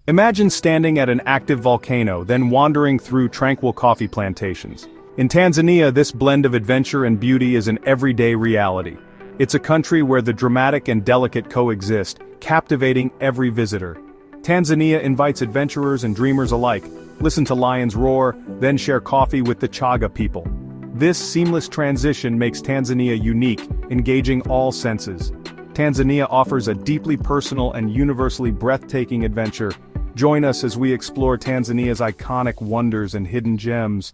Imagine standing at an active volcano, then wandering through tranquil coffee plantations. In Tanzania, this blend of adventure and beauty is an everyday reality. It's a country where the dramatic and delicate coexist, captivating every visitor. Tanzania invites adventurers and dreamers alike. Listen to lions roar, then share coffee with the Chagga people. This seamless transition makes Tanzania unique, engaging all senses. Tanzania offers a deeply personal and universally breathtaking adventure. Join us as we explore Tanzania's iconic wonders and hidden gems.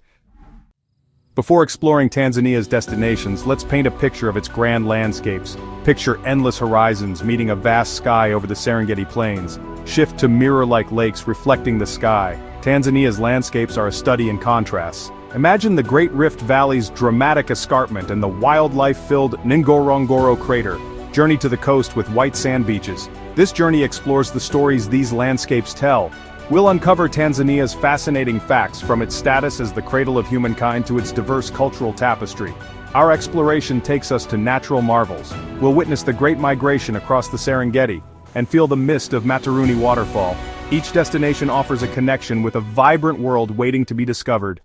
Before exploring Tanzania's destinations, let's paint a picture of its grand landscapes. Picture endless horizons meeting a vast sky over the Serengeti Plains. Shift to mirror-like lakes reflecting the sky. Tanzania's landscapes are a study in contrasts. Imagine the Great Rift Valley's dramatic escarpment and the wildlife-filled Ngorongoro crater. Journey to the coast with white sand beaches. This journey explores the stories these landscapes tell. We'll uncover Tanzania's fascinating facts, from its status as the cradle of humankind to its diverse cultural tapestry. Our exploration takes us to natural marvels. We'll witness the Great Migration across the Serengeti, and feel the mist of Mataruni waterfall. Each destination offers a connection with a vibrant world waiting to be discovered.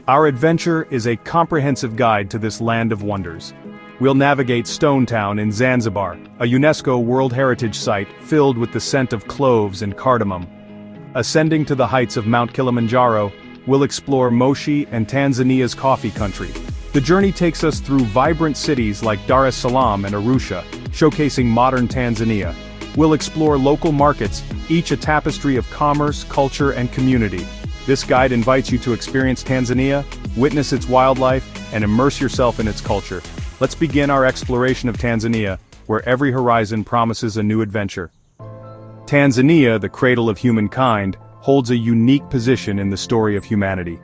Our adventure is a comprehensive guide to this land of wonders. We'll navigate Stone Town in Zanzibar, a UNESCO World Heritage Site filled with the scent of cloves and cardamom. Ascending to the heights of Mount Kilimanjaro, we'll explore Moshi and Tanzania's coffee country. The journey takes us through vibrant cities like Dar es Salaam and Arusha, showcasing modern Tanzania. We'll explore local markets, each a tapestry of commerce, culture, and community. This guide invites you to experience Tanzania, witness its wildlife, and immerse yourself in its culture. Let's begin our exploration of Tanzania, where every horizon promises a new adventure. Tanzania, the cradle of humankind, holds a unique position in the story of humanity.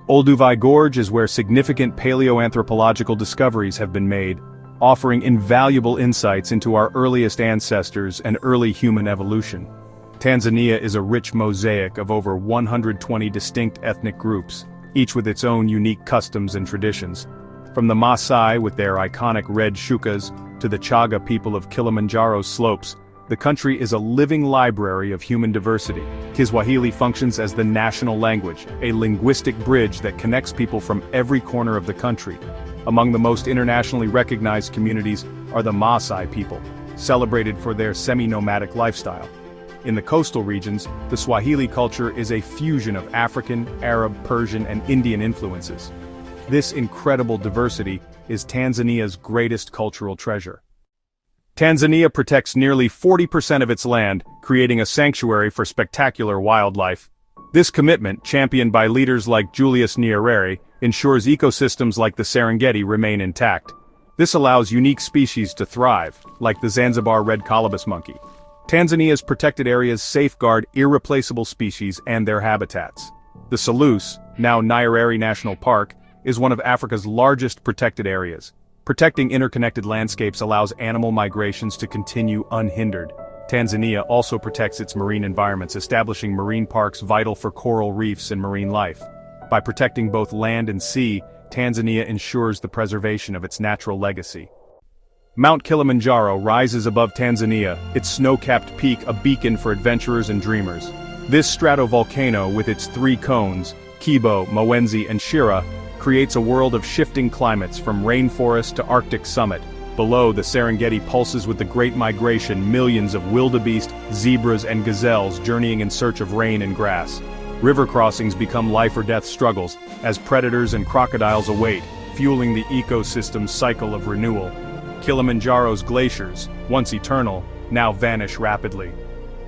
Olduvai Gorge is where significant paleoanthropological discoveries have been made, offering invaluable insights into our earliest ancestors and early human evolution. Tanzania is a rich mosaic of over 120 distinct ethnic groups, each with its own unique customs and traditions. From the Maasai with their iconic red shukas, to the Chagga people of Kilimanjaro's slopes, the country is a living library of human diversity. Kiswahili functions as the national language, a linguistic bridge that connects people from every corner of the country. Among the most internationally recognized communities are the Maasai people, celebrated for their semi-nomadic lifestyle. In the coastal regions, the Swahili culture is a fusion of African, Arab, Persian, and Indian influences. This incredible diversity is Tanzania's greatest cultural treasure. Tanzania protects nearly 40% of its land, creating a sanctuary for spectacular wildlife. This commitment, championed by leaders like Julius Nyerere, ensures ecosystems like the Serengeti remain intact. This allows unique species to thrive, like the Zanzibar red colobus monkey. Tanzania's protected areas safeguard irreplaceable species and their habitats. The Selous, now Nyerere National Park, is one of Africa's largest protected areas. Protecting interconnected landscapes allows animal migrations to continue unhindered. Tanzania also protects its marine environments, establishing marine parks vital for coral reefs and marine life. By protecting both land and sea, Tanzania ensures the preservation of its natural legacy. Mount Kilimanjaro rises above Tanzania, its snow-capped peak a beacon for adventurers and dreamers. This stratovolcano, with its three cones, Kibo, Mawenzi, and Shira, creates a world of shifting climates from rainforest to Arctic summit. Below, the Serengeti pulses with the Great Migration, millions of wildebeest, zebras, and gazelles journeying in search of rain and grass. River crossings become life-or-death struggles, as predators and crocodiles await, fueling the ecosystem's cycle of renewal. Kilimanjaro's glaciers, once eternal, now vanish rapidly.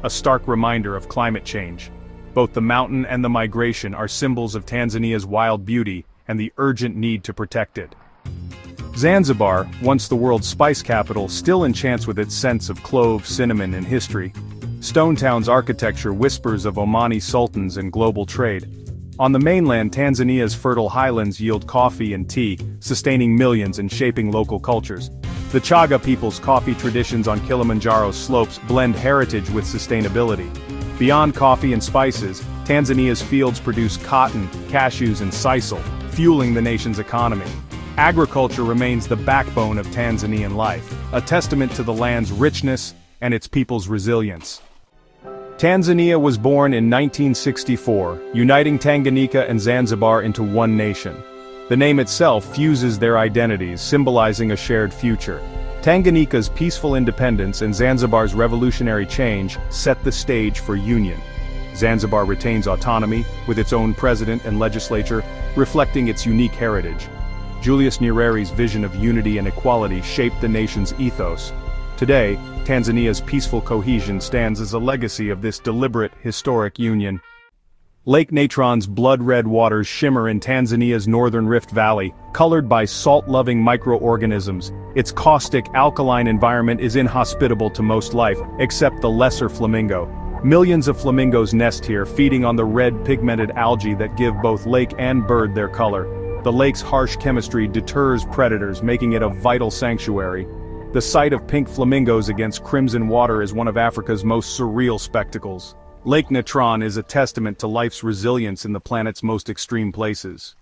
A stark reminder of climate change. Both the mountain and the migration are symbols of Tanzania's wild beauty and the urgent need to protect it. Zanzibar, once the world's spice capital, still enchants with its sense of clove, cinnamon, and history. Stone Town's architecture whispers of Omani sultans and global trade. On the mainland, Tanzania's fertile highlands yield coffee and tea, sustaining millions and shaping local cultures. The Chagga people's coffee traditions on Kilimanjaro's slopes blend heritage with sustainability. Beyond coffee and spices, Tanzania's fields produce cotton, cashews, and sisal, fueling the nation's economy. Agriculture remains the backbone of Tanzanian life, a testament to the land's richness and its people's resilience. Tanzania was born in 1964, uniting Tanganyika and Zanzibar into one nation. The name itself fuses their identities, symbolizing a shared future. Tanganyika's peaceful independence and Zanzibar's revolutionary change set the stage for union. Zanzibar retains autonomy, with its own president and legislature, reflecting its unique heritage. Julius Nyereri's vision of unity and equality shaped the nation's ethos. Today, Tanzania's peaceful cohesion stands as a legacy of this deliberate, historic union. Lake Natron's blood-red waters shimmer in Tanzania's northern Rift Valley, colored by salt-loving microorganisms. Its caustic, alkaline environment is inhospitable to most life, except the lesser flamingo. Millions of flamingos nest here, feeding on the red pigmented algae that give both lake and bird their color. The lake's harsh chemistry deters predators, making it a vital sanctuary. The sight of pink flamingos against crimson water is one of Africa's most surreal spectacles. Lake Natron is a testament to life's resilience in the planet's most extreme places.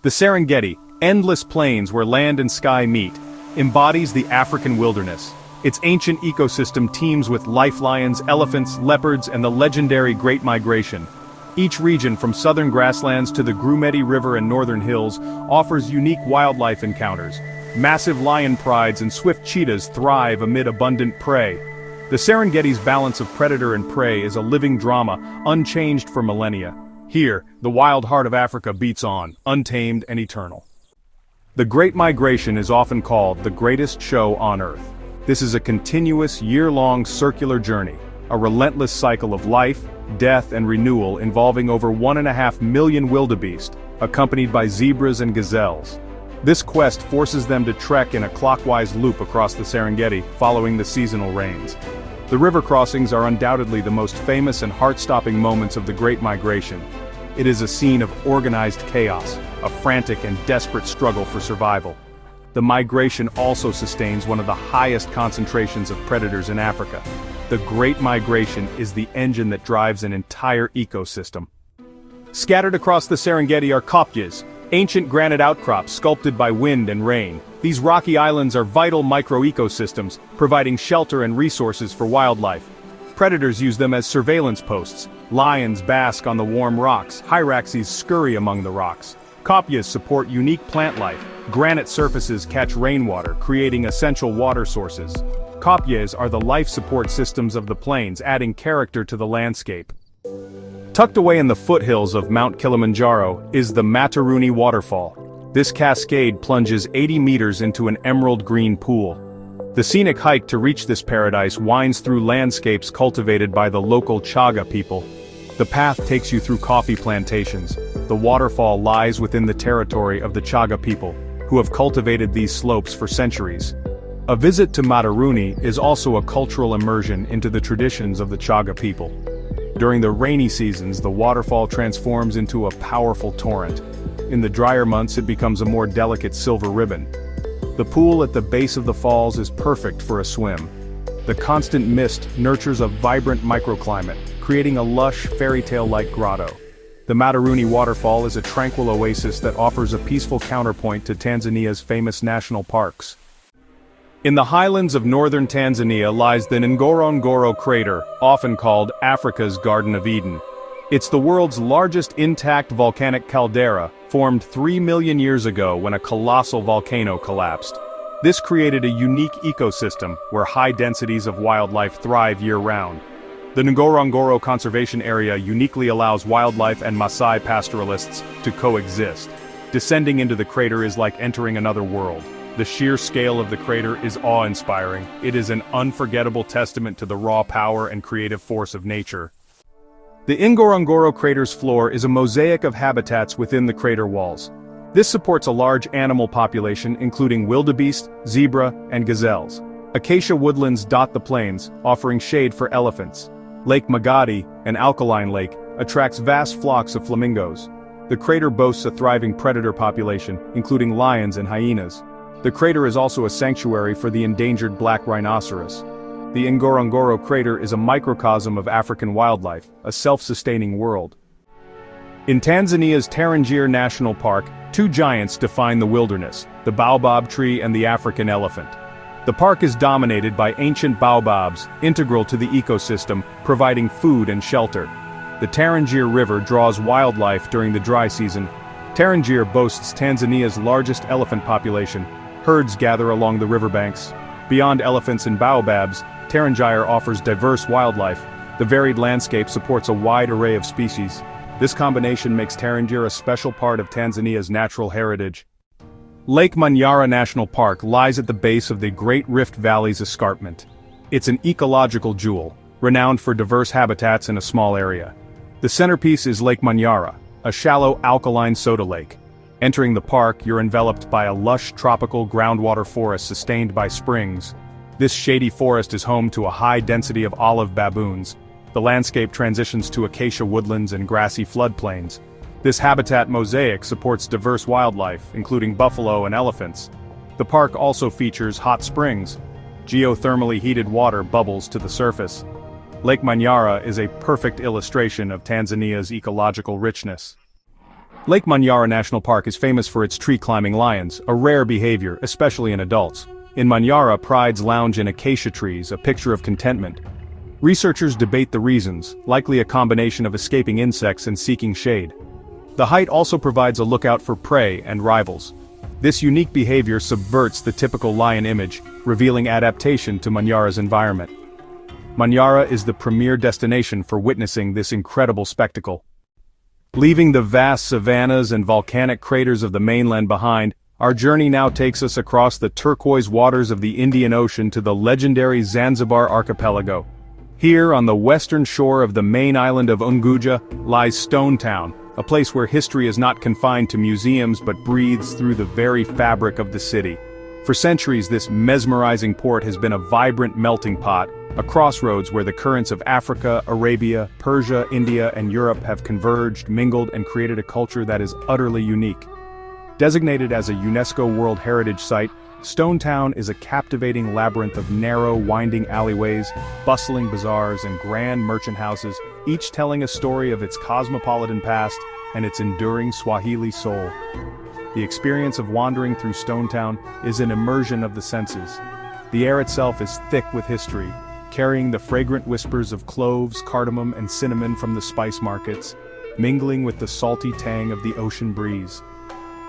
The Serengeti, endless plains where land and sky meet, embodies the African wilderness. Its ancient ecosystem teems with life lions, elephants, leopards, and the legendary Great Migration. Each region, from southern grasslands to the Grumeti River and northern hills, offers unique wildlife encounters. Massive lion prides and swift cheetahs thrive amid abundant prey. The Serengeti's balance of predator and prey is a living drama, unchanged for millennia. Here, the wild heart of Africa beats on, untamed and eternal. The Great Migration is often called the greatest show on Earth. This is a continuous, year-long circular journey, a relentless cycle of life, death, and renewal involving over 1.5 million wildebeest, accompanied by zebras and gazelles. This quest forces them to trek in a clockwise loop across the Serengeti, following the seasonal rains. The river crossings are undoubtedly the most famous and heart-stopping moments of the Great Migration. It is a scene of organized chaos, a frantic and desperate struggle for survival. The migration also sustains one of the highest concentrations of predators in Africa. The Great Migration is the engine that drives an entire ecosystem. Scattered across the Serengeti are kopjes, ancient granite outcrops sculpted by wind and rain. These rocky islands are vital micro-ecosystems, providing shelter and resources for wildlife. Predators use them as surveillance posts. Lions bask on the warm rocks, hyraxes scurry among the rocks. Kopjes support unique plant life. Granite surfaces catch rainwater, creating essential water sources. Kopjes are the life support systems of the plains, adding character to the landscape. Tucked away in the foothills of Mount Kilimanjaro is the Mataruni waterfall. This cascade plunges 80 meters into an emerald green pool. The scenic hike to reach this paradise winds through landscapes cultivated by the local Chagga people. The path takes you through coffee plantations. The waterfall lies within the territory of the Chagga people, who have cultivated these slopes for centuries. A visit to Mataruni is also a cultural immersion into the traditions of the Chagga people. During the rainy seasons, the waterfall transforms into a powerful torrent. In the drier months, it becomes a more delicate silver ribbon. The pool at the base of the falls is perfect for a swim. The constant mist nurtures a vibrant microclimate, creating a lush, fairy tale-like grotto. The Mataruni waterfall is a tranquil oasis that offers a peaceful counterpoint to Tanzania's famous national parks. In the highlands of northern Tanzania lies the Ngorongoro crater, often called Africa's Garden of Eden. It's the world's largest intact volcanic caldera, formed 3 million years ago when a colossal volcano collapsed. This created a unique ecosystem where high densities of wildlife thrive year-round. The Ngorongoro Conservation Area uniquely allows wildlife and Maasai pastoralists to coexist. Descending into the crater is like entering another world. The sheer scale of the crater is awe-inspiring. It is an unforgettable testament to the raw power and creative force of nature. The Ngorongoro crater's floor is a mosaic of habitats within the crater walls. This supports a large animal population including wildebeest, zebra, and gazelles. Acacia woodlands dot the plains, offering shade for elephants. Lake Magadi, an alkaline lake, attracts vast flocks of flamingos. The crater boasts a thriving predator population, including lions and hyenas. The crater is also a sanctuary for the endangered black rhinoceros. The Ngorongoro crater is a microcosm of African wildlife, a self-sustaining world. In Tanzania's Tarangire National Park, two giants define the wilderness, the baobab tree and the African elephant. The park is dominated by ancient baobabs, integral to the ecosystem, providing food and shelter. The Tarangire River draws wildlife during the dry season. Tarangire boasts Tanzania's largest elephant population. Herds gather along the riverbanks. Beyond elephants and baobabs, Tarangire offers diverse wildlife. The varied landscape supports a wide array of species. This combination makes Tarangire a special part of Tanzania's natural heritage. Lake Manyara National Park lies at the base of the Great Rift Valley's escarpment. It's an ecological jewel, renowned for diverse habitats in a small area. The centerpiece is Lake Manyara, a shallow alkaline soda lake. Entering the park, you're enveloped by a lush tropical groundwater forest sustained by springs. This shady forest is home to a high density of olive baboons. The landscape transitions to acacia woodlands and grassy floodplains. This habitat mosaic supports diverse wildlife, including buffalo and elephants. The park also features hot springs. Geothermally heated water bubbles to the surface. Lake Manyara is a perfect illustration of Tanzania's ecological richness. Lake Manyara National Park is famous for its tree-climbing lions, a rare behavior, especially in adults. In Manyara, prides lounge in acacia trees, a picture of contentment. Researchers debate the reasons, likely a combination of escaping insects and seeking shade. The height also provides a lookout for prey and rivals. This unique behavior subverts the typical lion image, revealing adaptation to Manyara's environment. Manyara is the premier destination for witnessing this incredible spectacle. Leaving the vast savannas and volcanic craters of the mainland behind, our journey now takes us across the turquoise waters of the Indian Ocean to the legendary Zanzibar archipelago. Here, on the western shore of the main island of Unguja, lies Stone Town, a place where history is not confined to museums but breathes through the very fabric of the city. For centuries, this mesmerizing port has been a vibrant melting pot, a crossroads where the currents of Africa, Arabia, Persia, India, and Europe have converged, mingled, and created a culture that is utterly unique. Designated as a UNESCO World Heritage Site, Stone Town is a captivating labyrinth of narrow, winding alleyways, bustling bazaars, and grand merchant houses, each telling a story of its cosmopolitan past and its enduring Swahili soul. The experience of wandering through Stone Town is an immersion of the senses. The air itself is thick with history, carrying the fragrant whispers of cloves, cardamom, and cinnamon from the spice markets, mingling with the salty tang of the ocean breeze.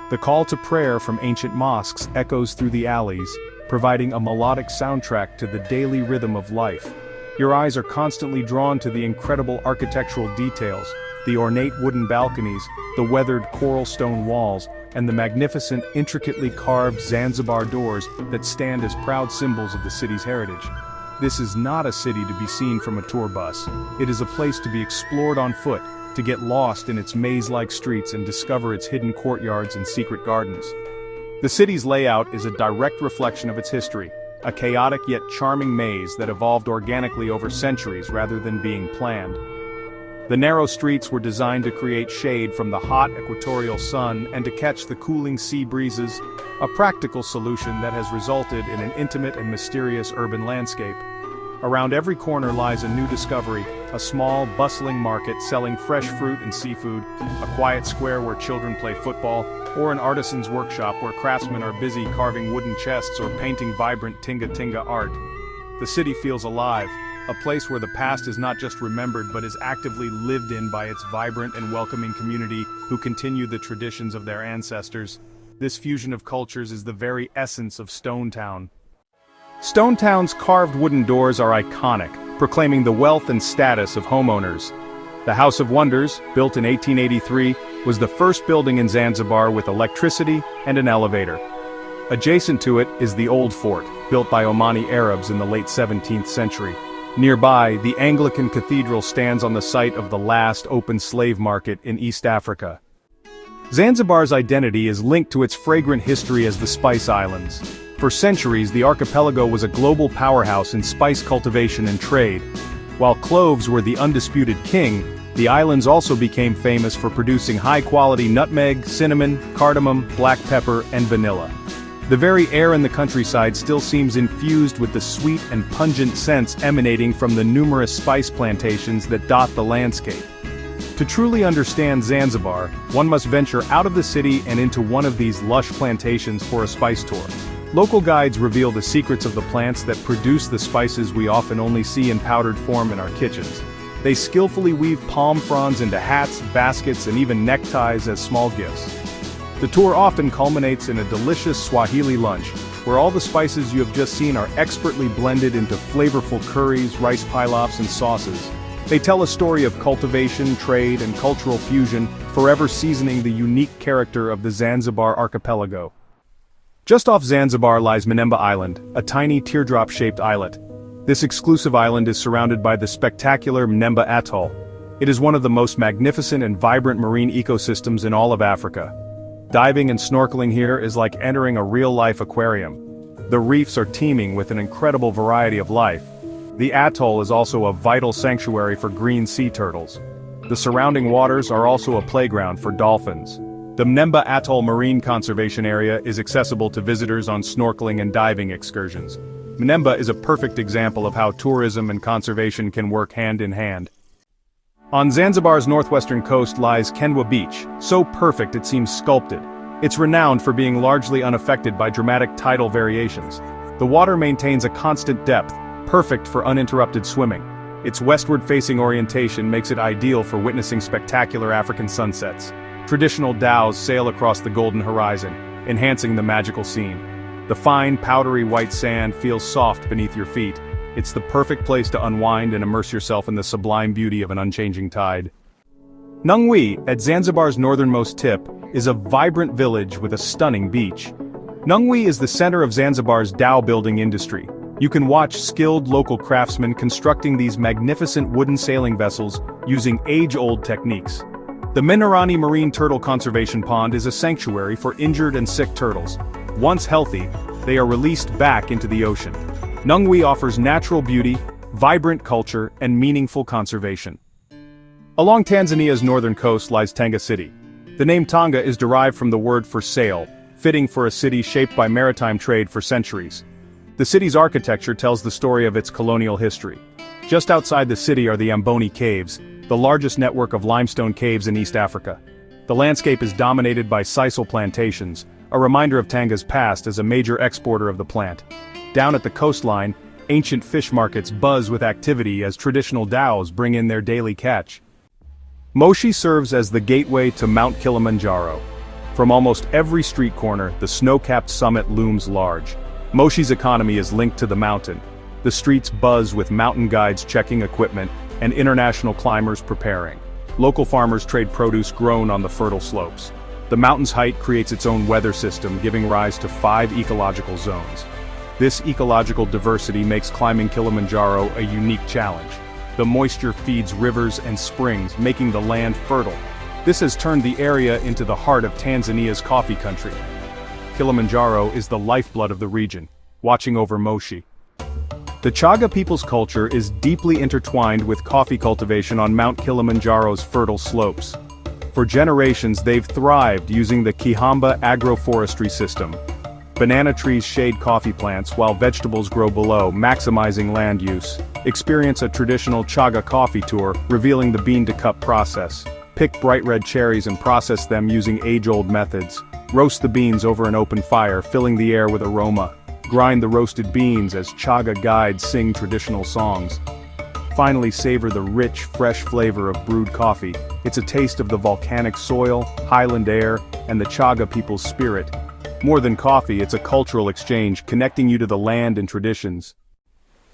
The call to prayer from ancient mosques echoes through the alleys, providing a melodic soundtrack to the daily rhythm of life. Your eyes are constantly drawn to the incredible architectural details, the ornate wooden balconies, the weathered coral stone walls, and the magnificent, intricately carved Zanzibar doors that stand as proud symbols of the city's heritage. This is not a city to be seen from a tour bus. It is a place to be explored on foot, to get lost in its maze-like streets and discover its hidden courtyards and secret gardens. The city's layout is a direct reflection of its history, a chaotic yet charming maze that evolved organically over centuries rather than being planned. The narrow streets were designed to create shade from the hot equatorial sun and to catch the cooling sea breezes, a practical solution that has resulted in an intimate and mysterious urban landscape. Around every corner lies a new discovery, a small, bustling market selling fresh fruit and seafood, a quiet square where children play football, or an artisan's workshop where craftsmen are busy carving wooden chests or painting vibrant Tinga art. The city feels alive, a place where the past is not just remembered but is actively lived in by its vibrant and welcoming community who continue the traditions of their ancestors. This fusion of cultures is the very essence of Stone Town. Stone Town's carved wooden doors are iconic, proclaiming the wealth and status of homeowners. The House of Wonders, built in 1883, was the first building in Zanzibar with electricity and an elevator. Adjacent to it is the Old Fort, built by Omani Arabs in the late 17th century. Nearby, the Anglican Cathedral stands on the site of the last open slave market in East Africa. Zanzibar's identity is linked to its fragrant history as the Spice Islands. For centuries, the archipelago was a global powerhouse in spice cultivation and trade. While cloves were the undisputed king, the islands also became famous for producing high-quality nutmeg, cinnamon, cardamom, black pepper, and vanilla. The very air in the countryside still seems infused with the sweet and pungent scents emanating from the numerous spice plantations that dot the landscape. To truly understand Zanzibar, one must venture out of the city and into one of these lush plantations for a spice tour. Local guides reveal the secrets of the plants that produce the spices we often only see in powdered form in our kitchens. They skillfully weave palm fronds into hats, baskets, and even neckties as small gifts. The tour often culminates in a delicious Swahili lunch, where all the spices you have just seen are expertly blended into flavorful curries, rice pilafs, and sauces. They tell a story of cultivation, trade, and cultural fusion, forever seasoning the unique character of the Zanzibar archipelago. Just off Zanzibar lies Mnemba Island, a tiny teardrop-shaped islet. This exclusive island is surrounded by the spectacular Mnemba Atoll. It is one of the most magnificent and vibrant marine ecosystems in all of Africa. Diving and snorkeling here is like entering a real-life aquarium. The reefs are teeming with an incredible variety of life. The atoll is also a vital sanctuary for green sea turtles. The surrounding waters are also a playground for dolphins. The Mnemba Atoll Marine Conservation Area is accessible to visitors on snorkeling and diving excursions. Mnemba is a perfect example of how tourism and conservation can work hand in hand. On Zanzibar's northwestern coast lies Kendwa Beach, so perfect it seems sculpted. It's renowned for being largely unaffected by dramatic tidal variations. The water maintains a constant depth, perfect for uninterrupted swimming. Its westward-facing orientation makes it ideal for witnessing spectacular African sunsets. Traditional dhows sail across the golden horizon, enhancing the magical scene. The fine, powdery white sand feels soft beneath your feet. It's the perfect place to unwind and immerse yourself in the sublime beauty of an unchanging tide. Nungwi, at Zanzibar's northernmost tip, is a vibrant village with a stunning beach. Nungwi is the center of Zanzibar's dhow building industry. You can watch skilled local craftsmen constructing these magnificent wooden sailing vessels using age-old techniques. The Minarani Marine Turtle Conservation Pond is a sanctuary for injured and sick turtles. Once healthy, they are released back into the ocean. Nungwi offers natural beauty, vibrant culture, and meaningful conservation. Along Tanzania's northern coast lies Tanga City. The name Tanga is derived from the word for sail, fitting for a city shaped by maritime trade for centuries. The city's architecture tells the story of its colonial history. Just outside the city are the Amboni Caves, the largest network of limestone caves in East Africa. The landscape is dominated by sisal plantations, a reminder of Tanga's past as a major exporter of the plant. Down at the coastline, ancient fish markets buzz with activity as traditional dhows bring in their daily catch. Moshi serves as the gateway to Mount Kilimanjaro. From almost every street corner, the snow-capped summit looms large. Moshi's economy is linked to the mountain. The streets buzz with mountain guides checking equipment and international climbers preparing. Local farmers trade produce grown on the fertile slopes. The mountain's height creates its own weather system, giving rise to 5 ecological zones. This ecological diversity makes climbing Kilimanjaro a unique challenge. The moisture feeds rivers and springs, making the land fertile. This has turned the area into the heart of Tanzania's coffee country. Kilimanjaro is the lifeblood of the region, watching over Moshi. The Chagga people's culture is deeply intertwined with coffee cultivation on Mount Kilimanjaro's fertile slopes. For generations they've thrived using the Kihamba agroforestry system. Banana trees shade coffee plants while vegetables grow below, maximizing land use. Experience a traditional Chagga coffee tour, revealing the bean-to-cup process. Pick bright red cherries and process them using age-old methods. Roast the beans over an open fire, filling the air with aroma. Grind the roasted beans as Chagga guides sing traditional songs. Finally, savor the rich, fresh flavor of brewed coffee. It's a taste of the volcanic soil, highland air, and the Chagga people's spirit. More than coffee, it's a cultural exchange, connecting you to the land and traditions.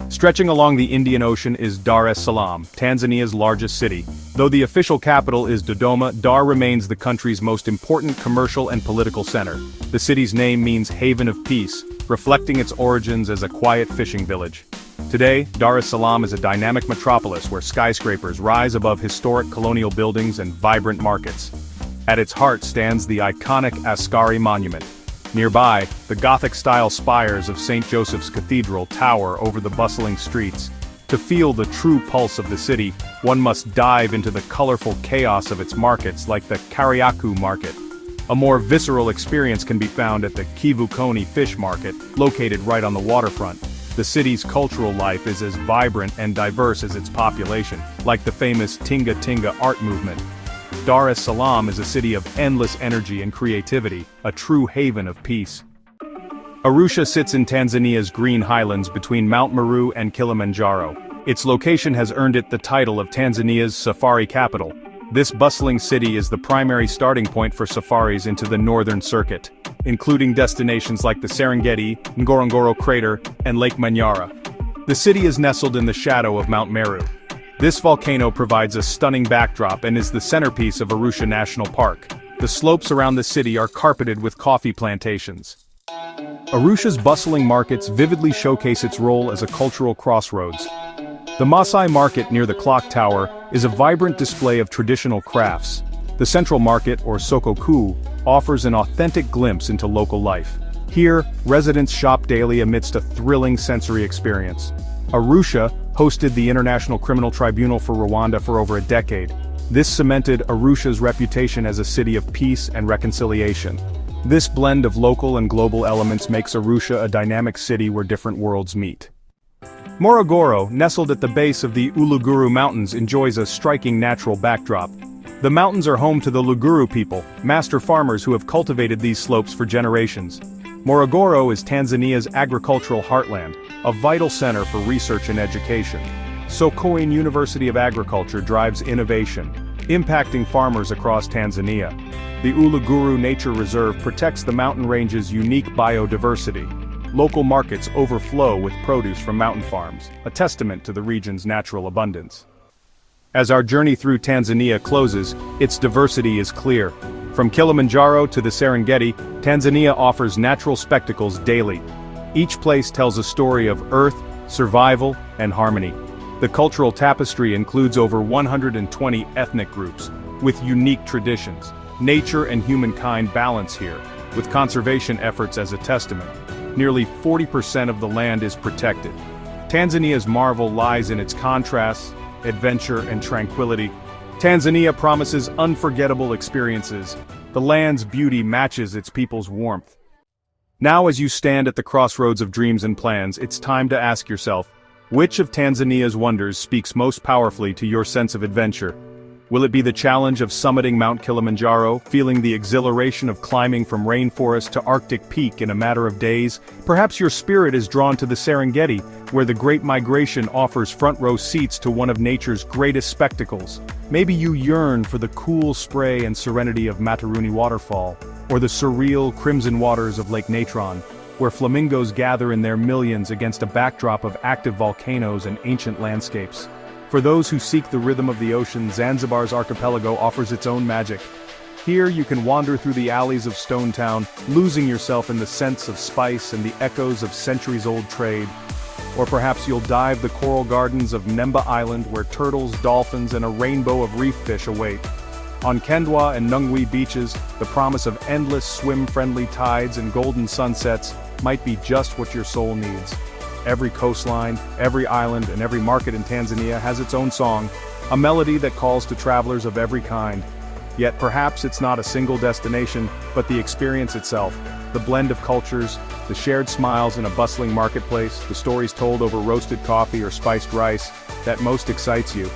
Stretching along the Indian Ocean is Dar es Salaam, Tanzania's largest city. Though the official capital is Dodoma, Dar remains the country's most important commercial and political center. The city's name means haven of peace, reflecting its origins as a quiet fishing village. Today, Dar es Salaam is a dynamic metropolis where skyscrapers rise above historic colonial buildings and vibrant markets. At its heart stands the iconic Askari Monument. Nearby, the Gothic-style spires of St. Joseph's Cathedral tower over the bustling streets. To feel the true pulse of the city, one must dive into the colorful chaos of its markets like the Kariakoo Market. A more visceral experience can be found at the Kivukoni Fish Market, located right on the waterfront. The city's cultural life is as vibrant and diverse as its population, like the famous Tinga Tinga art movement. Dar es Salaam is a city of endless energy and creativity, a true haven of peace. Arusha sits in Tanzania's green highlands between Mount Meru and Kilimanjaro. Its location has earned it the title of Tanzania's safari capital. This bustling city is the primary starting point for safaris into the northern circuit, including destinations like the Serengeti, Ngorongoro Crater, and Lake Manyara. The city is nestled in the shadow of Mount Meru. This volcano provides a stunning backdrop and is the centerpiece of Arusha National Park. The slopes around the city are carpeted with coffee plantations. Arusha's bustling markets vividly showcase its role as a cultural crossroads. The Maasai Market near the clock tower is a vibrant display of traditional crafts. The Central Market, or Soko Kuu, offers an authentic glimpse into local life. Here, residents shop daily amidst a thrilling sensory experience. Arusha hosted the International Criminal Tribunal for Rwanda for over a decade. This cemented Arusha's reputation as a city of peace and reconciliation. This blend of local and global elements makes Arusha a dynamic city where different worlds meet. Morogoro, nestled at the base of the Uluguru Mountains, enjoys a striking natural backdrop. The mountains are home to the Uluguru people, master farmers who have cultivated these slopes for generations. Morogoro is Tanzania's agricultural heartland, a vital center for research and education. Sokoine University of Agriculture drives innovation, impacting farmers across Tanzania. The Uluguru Nature Reserve protects the mountain range's unique biodiversity. Local markets overflow with produce from mountain farms, a testament to the region's natural abundance. As our journey through Tanzania closes, its diversity is clear. From Kilimanjaro to the Serengeti, Tanzania offers natural spectacles daily. Each place tells a story of earth, survival, and harmony. The cultural tapestry includes over 120 ethnic groups, with unique traditions. Nature and humankind balance here, with conservation efforts as a testament. Nearly 40% of the land is protected. Tanzania's marvel lies in its contrasts, adventure, and tranquility. Tanzania promises unforgettable experiences. The land's beauty matches its people's warmth. Now, as you stand at the crossroads of dreams and plans, it's time to ask yourself, which of Tanzania's wonders speaks most powerfully to your sense of adventure? Will it be the challenge of summiting Mount Kilimanjaro, feeling the exhilaration of climbing from rainforest to Arctic peak in a matter of days? Perhaps your spirit is drawn to the Serengeti, where the Great Migration offers front-row seats to one of nature's greatest spectacles. Maybe you yearn for the cool spray and serenity of Mataruni Waterfall, or the surreal crimson waters of Lake Natron, where flamingos gather in their millions against a backdrop of active volcanoes and ancient landscapes. For those who seek the rhythm of the ocean, Zanzibar's archipelago offers its own magic. Here you can wander through the alleys of Stone Town, losing yourself in the scents of spice and the echoes of centuries-old trade. Or perhaps you'll dive the coral gardens of Mnemba Island, where turtles, dolphins, and a rainbow of reef fish await. On Kendwa and Nungwi beaches, the promise of endless swim-friendly tides and golden sunsets might be just what your soul needs. Every coastline, every island, and every market in Tanzania has its own song, a melody that calls to travelers of every kind. Yet perhaps it's not a single destination, but the experience itself, the blend of cultures, the shared smiles in a bustling marketplace, the stories told over roasted coffee or spiced rice, that most excites you.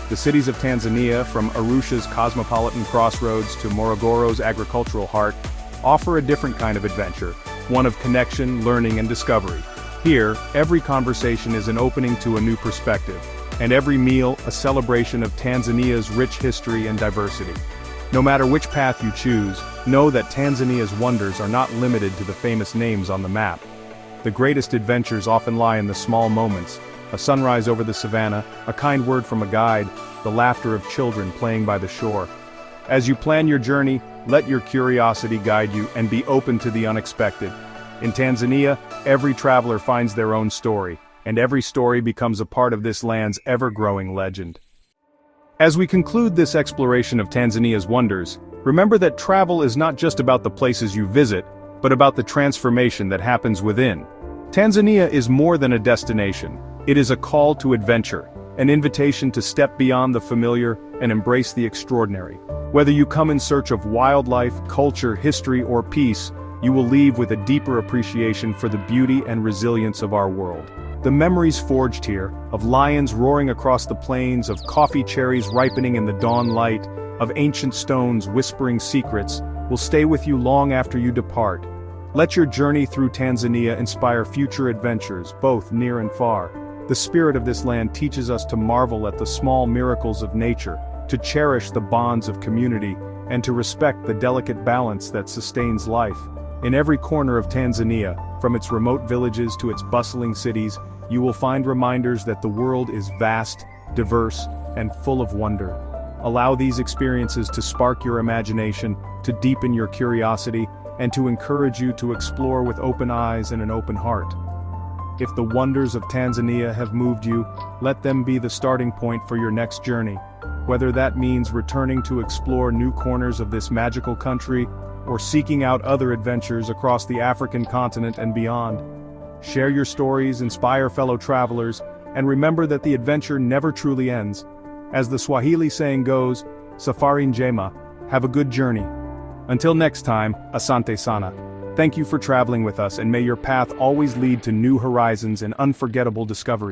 The cities of Tanzania, from Arusha's cosmopolitan crossroads to Morogoro's agricultural heart, offer a different kind of adventure, one of connection, learning, and discovery. Here, every conversation is an opening to a new perspective, and every meal a celebration of Tanzania's rich history and diversity. No matter which path you choose, know that Tanzania's wonders are not limited to the famous names on the map. The greatest adventures often lie in the small moments: a sunrise over the savannah, a kind word from a guide, the laughter of children playing by the shore. As you plan your journey, let your curiosity guide you and be open to the unexpected. In Tanzania, every traveler finds their own story, and every story becomes a part of this land's ever-growing legend. As we conclude this exploration of Tanzania's wonders, remember that travel is not just about the places you visit, but about the transformation that happens within. Tanzania is more than a destination. It is a call to adventure, an invitation to step beyond the familiar and embrace the extraordinary. Whether you come in search of wildlife, culture, history, or peace, you will leave with a deeper appreciation for the beauty and resilience of our world. The memories forged here, of lions roaring across the plains, of coffee cherries ripening in the dawn light, of ancient stones whispering secrets, will stay with you long after you depart. Let your journey through Tanzania inspire future adventures, both near and far. The spirit of this land teaches us to marvel at the small miracles of nature, to cherish the bonds of community, and to respect the delicate balance that sustains life. In every corner of Tanzania, from its remote villages to its bustling cities, you will find reminders that the world is vast, diverse, and full of wonder. Allow these experiences to spark your imagination, to deepen your curiosity, and to encourage you to explore with open eyes and an open heart. If the wonders of Tanzania have moved you, let them be the starting point for your next journey. Whether that means returning to explore new corners of this magical country, or seeking out other adventures across the African continent and beyond. Share your stories, inspire fellow travelers, and remember that the adventure never truly ends. As the Swahili saying goes, Safari Njema, have a good journey. Until next time, Asante Sana. Thank you for traveling with us, and may your path always lead to new horizons and unforgettable discoveries.